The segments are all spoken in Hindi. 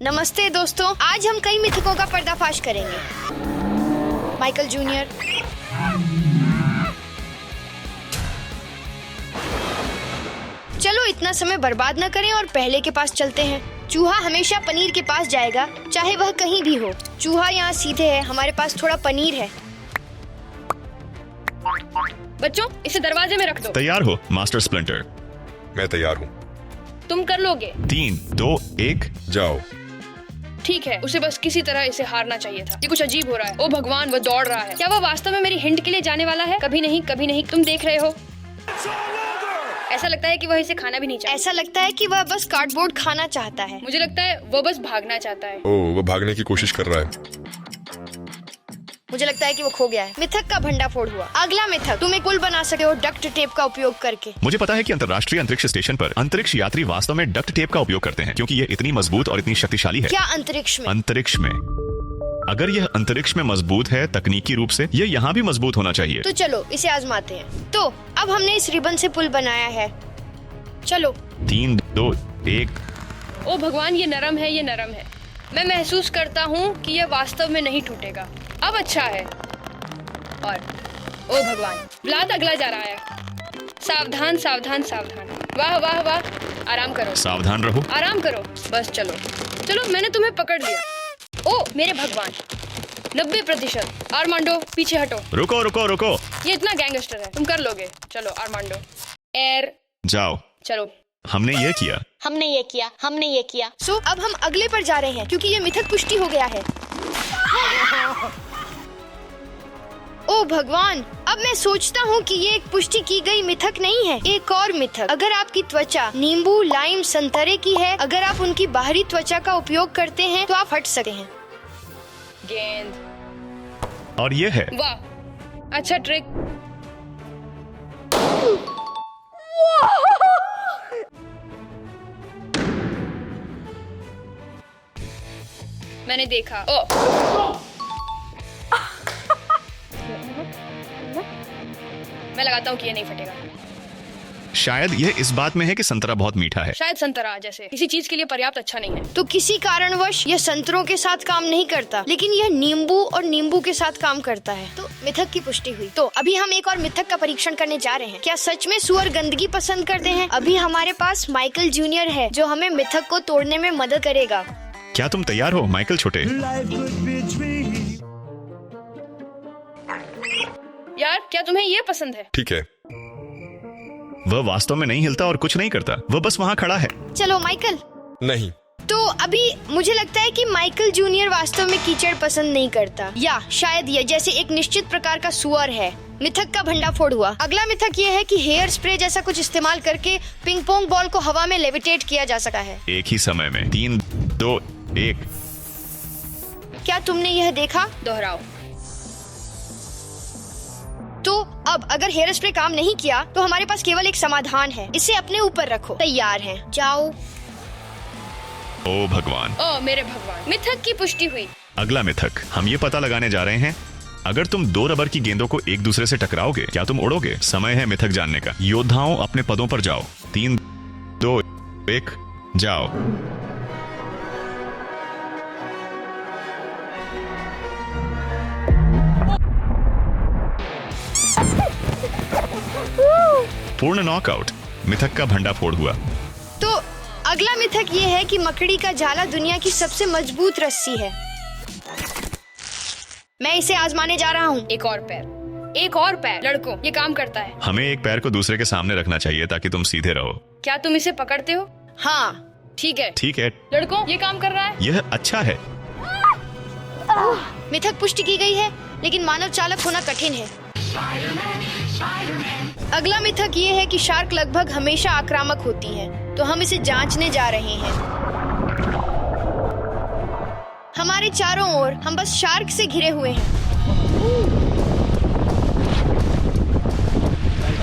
नमस्ते दोस्तों, आज हम कई मिथकों का पर्दाफाश करेंगे। माइकल जूनियर, चलो इतना समय बर्बाद न करें और पहले के पास चलते हैं। चूहा हमेशा पनीर के पास जाएगा, चाहे वह कहीं भी हो। चूहा यहाँ सीधे है, हमारे पास थोड़ा पनीर है। बच्चों, इसे दरवाजे में रख दो। तैयार हो मास्टर स्प्लिंटर? मैं तैयार हूँ। तुम कर लोगे। 3, 2, 1 जाओ। ठीक है, उसे बस किसी तरह इसे हारना चाहिए था। ये कुछ अजीब हो रहा है। ओ भगवान, वो दौड़ रहा है। क्या वह वास्तव में मेरी हिंट के लिए जाने वाला है? कभी नहीं, कभी नहीं। तुम देख रहे हो, ऐसा लगता है कि वह इसे खाना भी नहीं चाहता। ऐसा लगता है कि वह बस कार्डबोर्ड खाना चाहता है। मुझे लगता है वो बस भागना चाहता है। ओह, वो भागने की कोशिश कर रहा है। मुझे लगता है कि वो खो गया है। मिथक का भंडाफोड़ हुआ। अगला मिथक, तुम एक पुल बना सकते हो डक्ट टेप का उपयोग करके। मुझे पता है कि अंतर्राष्ट्रीय अंतरिक्ष स्टेशन पर अंतरिक्ष यात्री वास्तव में डक्ट टेप का उपयोग करते हैं क्योंकि ये इतनी मजबूत और इतनी शक्तिशाली है। क्या अंतरिक्ष में? अंतरिक्ष में। अगर यह अंतरिक्ष में मजबूत है तकनीकी रूप से, यह यहाँ भी मजबूत होना चाहिए। तो चलो इसे आजमाते हैं। तो अब हमने इस रिबन से पुल बनाया है। चलो 3, 2, 1 ओ भगवान, ये नरम है, ये नरम है। मैं महसूस करता हूँ कि यह वास्तव में नहीं टूटेगा। अब अच्छा है। और ओ भगवान, ब्लाद अगला जा रहा है। सावधान सावधान सावधान। वाह वाह वाह। आराम करो, सावधान रहो। आराम करो। बस चलो चलो, मैंने तुम्हें पकड़ लिया। ओ मेरे भगवान, 90%। आर्मांडो, पीछे हटो। रुको रुको रुको। ये इतना गैंगस्टर है, तुम कर लोगे। चलो आर्मांडो, एयर। जाओ। चलो, हमने ये किया। हमने ये किया। सो अब हम अगले पर जा रहे हैं क्योंकि ये मिथक पुष्टि हो गया है। ओ भगवान, अब मैं सोचता हूँ कि ये एक पुष्टि की गई मिथक नहीं है। एक और मिथक, अगर आपकी त्वचा नींबू, लाइम, संतरे की है, अगर आप उनकी बाहरी त्वचा का उपयोग करते हैं तो आप हट सकते हैं। गेंद। और ये है। वाह, अच्छा ट्रिक। मैंने देखा। ओ मैं लगाता हूँ कि ये नहीं फटेगा। शायद यह इस बात में है कि संतरा बहुत मीठा है। शायद संतरा जैसे किसी चीज के लिए पर्याप्त अच्छा नहीं है। तो किसी कारणवश यह संतरों के साथ काम नहीं करता, लेकिन यह नींबू और नींबू के साथ काम करता है। तो मिथक की पुष्टि हुई। तो अभी हम एक और मिथक का परीक्षण करने जा रहे हैं। क्या सच में सुअर गंदगी पसंद करते हैं? अभी हमारे पास माइकल जूनियर है जो हमें मिथक को तोड़ने में मदद करेगा। क्या तुम तैयार हो माइकल छोटे? यार, क्या तुम्हें ये पसंद है? ठीक है। वह वास्तव में नहीं हिलता और कुछ नहीं करता, वह बस वहाँ खड़ा है। चलो माइकल। नहीं। तो अभी मुझे लगता है कि माइकल जूनियर वास्तव में कीचड़ पसंद नहीं करता, या शायद यह जैसे एक निश्चित प्रकार का सुअर है। मिथक का भंडाफोड़ हुआ। अगला मिथक ये है कि हेयर स्प्रे जैसा कुछ इस्तेमाल करके पिंग पोंग बॉल को हवा में लेविटेट किया जा सकता है एक ही समय में। 3, 2, 1 क्या तुमने यह देखा? दोहराओ। तो अब अगर हेयर स्प्रे काम नहीं किया तो हमारे पास केवल एक समाधान है। इसे अपने ऊपर रखो। तैयार हैं? जाओ। ओ भगवान। ओ मेरे भगवान, मिथक की पुष्टि हुई। अगला मिथक, हम ये पता लगाने जा रहे हैं, अगर तुम 2 रबर की गेंदों को एक दूसरे से टकराओगे, क्या तुम उड़ोगे? समय है मिथक जानने का। योद्धाओं, अपने पदों पर जाओ। 3, 2, 1 जाओ। पूर्ण नॉकआउट। मिथक का भंडाफोड़ हुआ। तो अगला मिथक ये है कि मकड़ी का जाला दुनिया की सबसे मजबूत रस्सी है। मैं इसे आजमाने जा रहा हूँ। एक और पैर, एक और पैर। लड़कों, ये काम करता है। हमें एक पैर को दूसरे के सामने रखना चाहिए ताकि तुम सीधे रहो। क्या तुम इसे पकड़ते हो? हाँ। ठीक है। ठीक है। लड़कों, ये काम कर रहा है। यह अच्छा है। मिथक पुष्टि की गई है, लेकिन मानव चालक होना कठिन है। अगला मिथक ये है कि शार्क लगभग हमेशा आक्रामक होती है, तो हम इसे जांचने जा रहे हैं। हमारे चारों ओर हम बस शार्क से घिरे हुए हैं।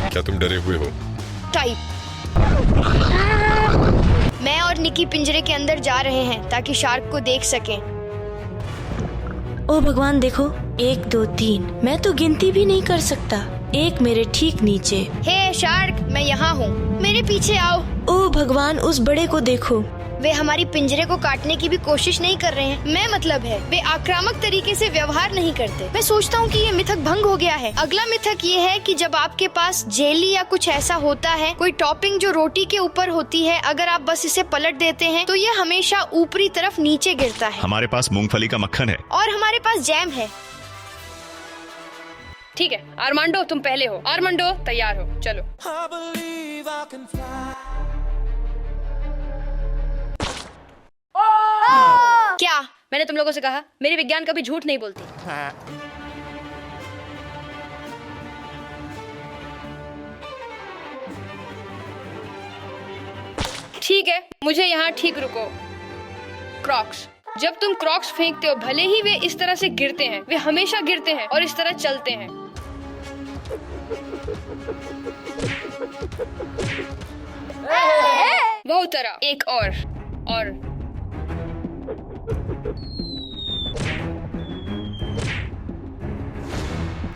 क्या तुम डरे हुए हो? टाइप। मैं और निकी पिंजरे के अंदर जा रहे हैं ताकि शार्क को देख सकें। ओ भगवान, देखो, 1, 2, 3। मैं तो गिनती भी नहीं कर सकता। एक मेरे ठीक नीचे। हे शार्क, मैं यहाँ हूँ, मेरे पीछे आओ। ओ भगवान, उस बड़े को देखो। वे हमारी पिंजरे को काटने की भी कोशिश नहीं कर रहे हैं। मैं मतलब है वे आक्रामक तरीके से व्यवहार नहीं करते। मैं सोचता हूँ कि ये मिथक भंग हो गया है। अगला मिथक ये है कि जब आपके पास जेली या कुछ ऐसा होता है, कोई टॉपिंग जो रोटी के ऊपर होती है, अगर आप बस इसे पलट देते हैं तो ये हमेशा ऊपरी तरफ नीचे गिरता है। हमारे पास मूंगफली का मक्खन है और हमारे पास जैम है। ठीक है आर्मांडो, तुम पहले हो। आर्मांडो तैयार हो, चलो। क्या? मैंने तुम लोगों से कहा मेरी विज्ञान कभी झूठ नहीं बोलती। ठीक है, मुझे यहाँ ठीक रुको। क्रॉक्स, जब तुम क्रॉक्स फेंकते हो, भले ही वे इस तरह से गिरते हैं, वे हमेशा गिरते हैं और इस तरह चलते हैं। वो उतरा। एक और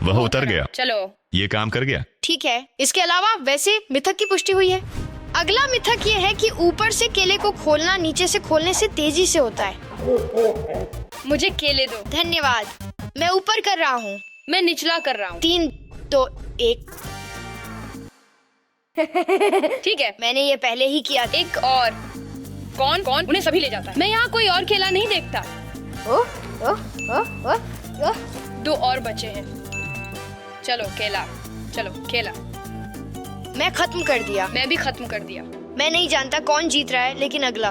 वह उतर गया। चलो, ये काम कर गया। ठीक है, इसके अलावा वैसे मिथक की पुष्टि हुई है। अगला मिथक ये है कि ऊपर से केले को खोलना नीचे से खोलने से तेजी से होता है। मुझे केले दो। धन्यवाद। मैं ऊपर कर रहा हूँ। मैं निचला कर रहा हूँ। 3, 2, 1। ठीक है, मैंने ये पहले ही किया। एक और। कौन उन्हें सभी ले जाता है। मैं यहाँ कोई और केला नहीं देखता। दो और बचे हैं। चलो केला। मैं खत्म कर दिया। मैं भी खत्म कर दिया। मैं नहीं जानता कौन जीत रहा है, लेकिन अगला।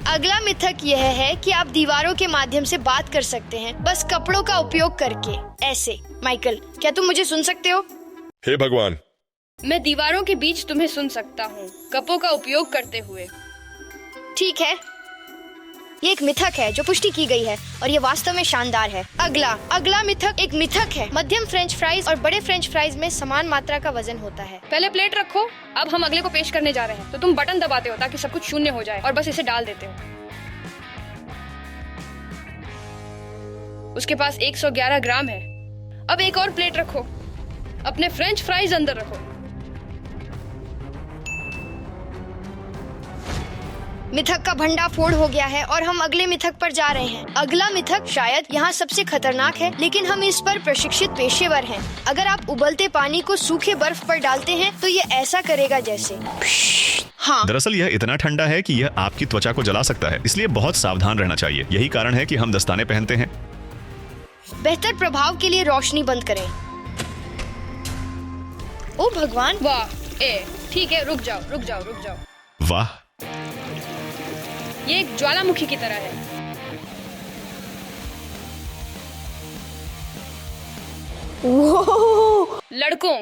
अगला मिथक यह है कि आप दीवारों के माध्यम से बात कर सकते हैं, बस कपड़ों का उपयोग करके। ऐसे। माइकल, क्या तुम मुझे सुन सकते हो? हे भगवान, मैं दीवारों के बीच तुम्हें सुन सकता हूँ, कपों का उपयोग करते हुए। ठीक है, ये एक मिथक है जो पुष्टि की गई है और ये वास्तव में शानदार है। अगला मिथक एक मिथक है। मध्यम फ्रेंच फ्राइज और बड़े फ्रेंच फ्राइज में समान मात्रा का वजन होता है। पहले प्लेट रखो। अब हम अगले को पेश करने जा रहे हैं, तो तुम बटन दबाते हो ताकि सब कुछ शून्य हो जाए और बस इसे डाल देते हो। उसके पास 111 ग्राम है। अब एक और प्लेट रखो। अपने फ्रेंच फ्राइज अंदर रखो। मिथक का भंडाफोड़ हो गया है और हम अगले मिथक पर जा रहे हैं। अगला मिथक शायद यहाँ सबसे खतरनाक है, लेकिन हम इस पर प्रशिक्षित पेशेवर हैं। अगर आप उबलते पानी को सूखे बर्फ पर डालते हैं तो ये ऐसा करेगा जैसे। हाँ, दरअसल यह इतना ठंडा है कि यह आपकी त्वचा को जला सकता है, इसलिए बहुत सावधान रहना चाहिए। यही कारण है कि हम दस्ताने पहनते हैं। बेहतर प्रभाव के लिए रोशनी बंद करें। ओ भगवान! वाह! ठीक है, रुक जाओ। वाह! ये एक ज्वालामुखी की तरह है। लड़कों,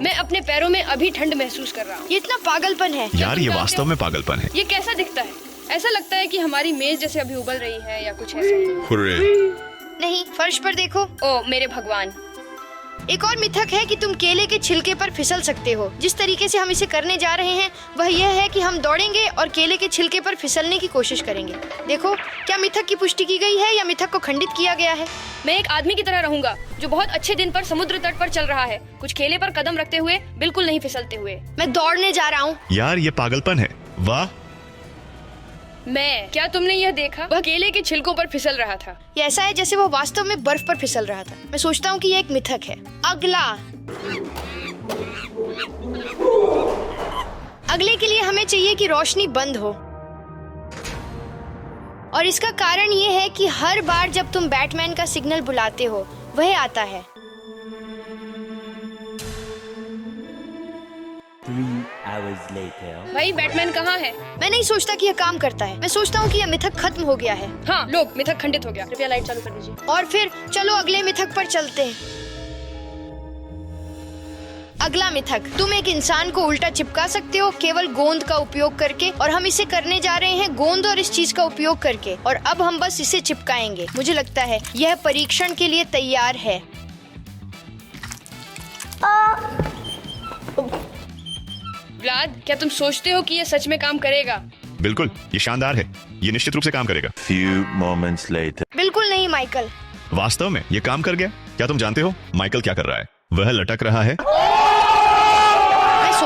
मैं अपने पैरों में अभी ठंड महसूस कर रहा हूँ। ये इतना पागलपन है। यार, ये वास्तव में पागलपन है। ये कैसा दिखता है? ऐसा लगता है कि हमारी मेज जैसे अभी उबल रही है या कुछ ऐसा। हुर्रे। नहीं, फर्श पर देखो। ओ मेरे भगवान! एक और मिथक है कि तुम केले के छिलके पर फिसल सकते हो। जिस तरीके से हम इसे करने जा रहे हैं वह यह है कि हम दौड़ेंगे और केले के छिलके पर फिसलने की कोशिश करेंगे। देखो, क्या मिथक की पुष्टि की गई है या मिथक को खंडित किया गया है? मैं एक आदमी की तरह रहूंगा जो बहुत अच्छे दिन पर समुद्र तट पर चल रहा है, कुछ केले पर कदम रखते हुए, बिल्कुल नहीं फिसलते हुए। मैं दौड़ने जा रहा हूँ। यार, ये पागलपन है। वाह! क्या तुमने यह देखा? वह केले के छिलकों पर फिसल रहा था। ये ऐसा है जैसे वो वास्तव में बर्फ पर फिसल रहा था। मैं सोचता हूँ कि ये एक मिथक है। अगले के लिए हमें चाहिए कि रोशनी बंद हो, और इसका कारण ये है कि हर बार जब तुम बैटमैन का सिग्नल बुलाते हो वह आता है। 3 hours later. भाई, बैटमैन कहाँ है? मैं नहीं सोचता कि यह काम करता है। मैं सोचता हूँ कि यह मिथक खत्म हो गया है। हाँ लोग, मिथक खंडित हो गया। कृपया लाइट चालू कर दीजिए। और फिर चलो अगले मिथक पर चलते हैं। अगला मिथक, तुम एक इंसान को उल्टा चिपका सकते हो केवल गोंद का उपयोग करके, और हम इसे करने जा रहे हैं गोंद और इस चीज का उपयोग करके, और अब हम बस इसे चिपकाएंगे। मुझे लगता है यह परीक्षण के लिए तैयार है। व्लाद, क्या तुम सोचते हो कि यह सच में काम करेगा? बिल्कुल, ये शानदार है। ये निश्चित रूप से काम करेगा। Few moments later. बिल्कुल नहीं माइकल। वास्तव में ये काम कर गया। क्या तुम जानते हो माइकल क्या कर रहा है? वह लटक रहा है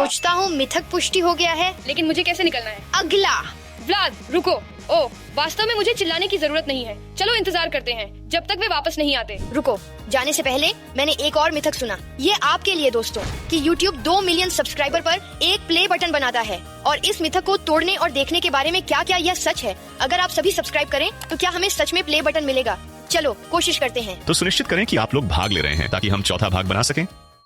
सोचता हूँ मिथक पुष्टि हो गया है। लेकिन मुझे कैसे निकलना है? अगला। व्लाद रुको। ओ, वास्तव में मुझे चिल्लाने की जरूरत नहीं है। चलो इंतजार करते हैं जब तक वे वापस नहीं आते। रुको, जाने से पहले मैंने एक और मिथक सुना। ये आपके लिए दोस्तों कि YouTube 2 मिलियन सब्सक्राइबर पर एक प्ले बटन बनाता है। और इस मिथक को तोड़ने और देखने के बारे में क्या क्या यह सच है? अगर आप सभी सब्सक्राइब करें तो क्या हमें सच में प्ले बटन मिलेगा? चलो कोशिश करते हैं। तो सुनिश्चित करें कि आप लोग भाग ले रहे हैं ताकि हम चौथा भाग बना सकें।